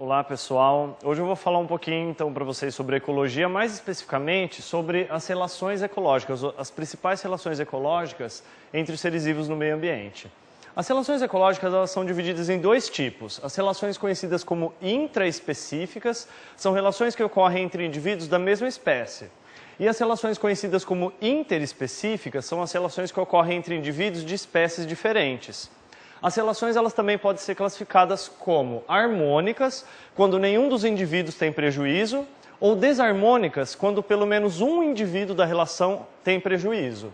Olá pessoal, hoje eu vou falar um pouquinho então para vocês sobre ecologia, mais especificamente sobre as relações ecológicas, as principais relações ecológicas entre os seres vivos no meio ambiente. As relações ecológicas elas são divididas em dois tipos. As relações conhecidas como intraespecíficas são relações que ocorrem entre indivíduos da mesma espécie. E as relações conhecidas como interespecíficas são as relações que ocorrem entre indivíduos de espécies diferentes. As relações elas também podem ser classificadas como harmônicas, quando nenhum dos indivíduos tem prejuízo, ou desarmônicas, quando pelo menos um indivíduo da relação tem prejuízo.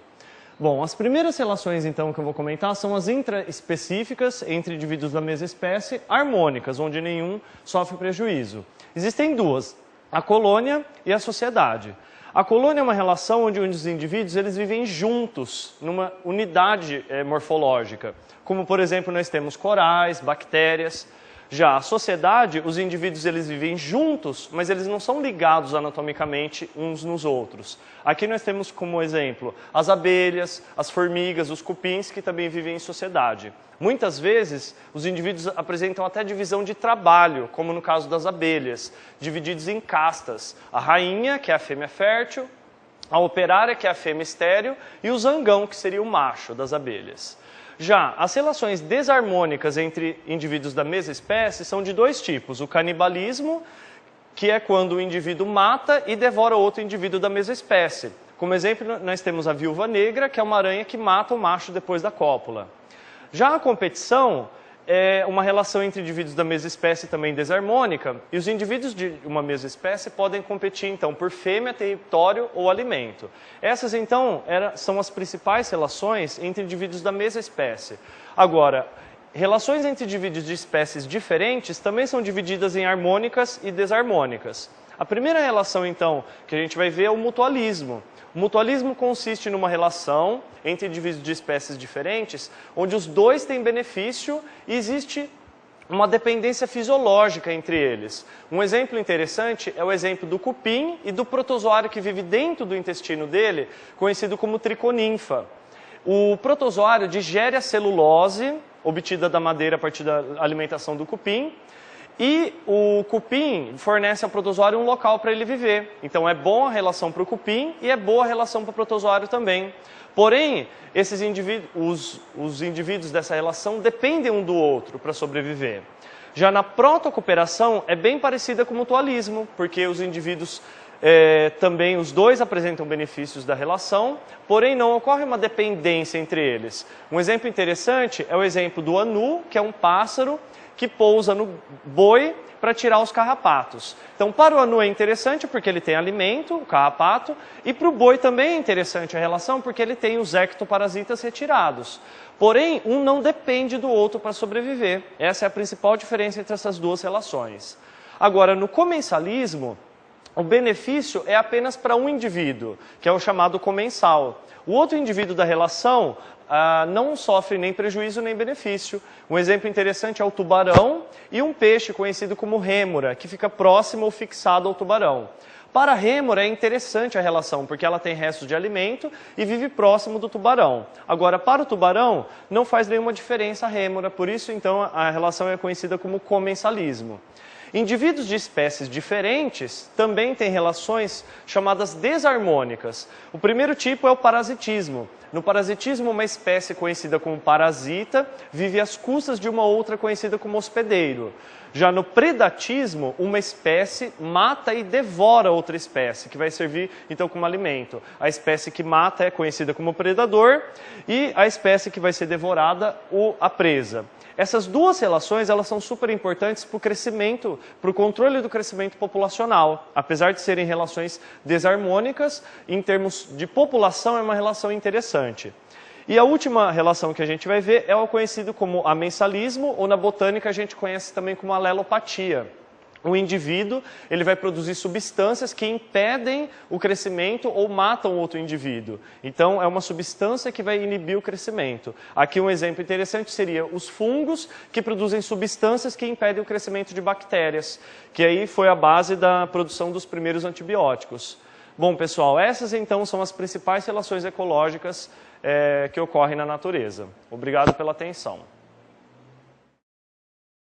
Bom, as primeiras relações então que eu vou comentar são as intraespecíficas, entre indivíduos da mesma espécie, harmônicas, onde nenhum sofre prejuízo. Existem duas, a colônia e a sociedade. A colônia é uma relação onde os indivíduos eles vivem juntos, numa unidade morfológica. Como, por exemplo, nós temos corais, bactérias. Já a sociedade, os indivíduos eles vivem juntos, mas eles não são ligados anatomicamente uns nos outros. Aqui nós temos como exemplo as abelhas, as formigas, os cupins, que também vivem em sociedade. Muitas vezes, os indivíduos apresentam até divisão de trabalho, como no caso das abelhas, divididos em castas. A rainha, que é a fêmea fértil, a operária, que é a fêmea estéril, e o zangão, que seria o macho das abelhas. Já as relações desarmônicas entre indivíduos da mesma espécie são de dois tipos. O canibalismo, que é quando o indivíduo mata e devora outro indivíduo da mesma espécie. Como exemplo, nós temos a viúva negra, que é uma aranha que mata o macho depois da cópula. Já a competição é uma relação entre indivíduos da mesma espécie também desarmônica, e os indivíduos de uma mesma espécie podem competir, então, por fêmea, território ou alimento. Essas, então, são as principais relações entre indivíduos da mesma espécie. Agora, relações entre indivíduos de espécies diferentes também são divididas em harmônicas e desarmônicas. A primeira relação, então, que a gente vai ver é o mutualismo. O mutualismo consiste numa relação entre indivíduos de espécies diferentes, onde os dois têm benefício e existe uma dependência fisiológica entre eles. Um exemplo interessante é o exemplo do cupim e do protozoário que vive dentro do intestino dele, conhecido como triconinfa. O protozoário digere a celulose obtida da madeira a partir da alimentação do cupim, e o cupim fornece ao protozoário um local para ele viver. Então é boa a relação para o cupim e é boa a relação para o protozoário também. Porém, os indivíduos dessa relação dependem um do outro para sobreviver. Já na protocooperação é bem parecida com o mutualismo, porque os indivíduos também, os dois apresentam benefícios da relação, porém não ocorre uma dependência entre eles. Um exemplo interessante é o exemplo do anu, que é um pássaro que pousa no boi para tirar os carrapatos. Então, para o anu é interessante porque ele tem alimento, o carrapato, e para o boi também é interessante a relação porque ele tem os ectoparasitas retirados. Porém, um não depende do outro para sobreviver. Essa é a principal diferença entre essas duas relações. Agora, no comensalismo, o benefício é apenas para um indivíduo, que é o chamado comensal. O outro indivíduo da relação não sofre nem prejuízo nem benefício. Um exemplo interessante é o tubarão e um peixe conhecido como rêmora, que fica próximo ou fixado ao tubarão. Para a rêmora é interessante a relação, porque ela tem restos de alimento e vive próximo do tubarão. Agora, para o tubarão, não faz nenhuma diferença a rêmora, por isso, então, a relação é conhecida como comensalismo. Indivíduos de espécies diferentes também têm relações chamadas desarmônicas. O primeiro tipo é o parasitismo. No parasitismo, uma espécie conhecida como parasita vive às custas de uma outra conhecida como hospedeiro. Já no predatismo, uma espécie mata e devora outra espécie, que vai servir então como alimento. A espécie que mata é conhecida como predador e a espécie que vai ser devorada, a presa. Essas duas relações elas são super importantes para o crescimento, para o controle do crescimento populacional. Apesar de serem relações desarmônicas, em termos de população é uma relação interessante. E a última relação que a gente vai ver é o conhecido como amensalismo, ou na botânica a gente conhece também como alelopatia. O indivíduo ele vai produzir substâncias que impedem o crescimento ou matam outro indivíduo. Então, é uma substância que vai inibir o crescimento. Aqui um exemplo interessante seria os fungos, que produzem substâncias que impedem o crescimento de bactérias, que aí foi a base da produção dos primeiros antibióticos. Bom, pessoal, essas então são as principais relações ecológicas que ocorrem na natureza. Obrigado pela atenção.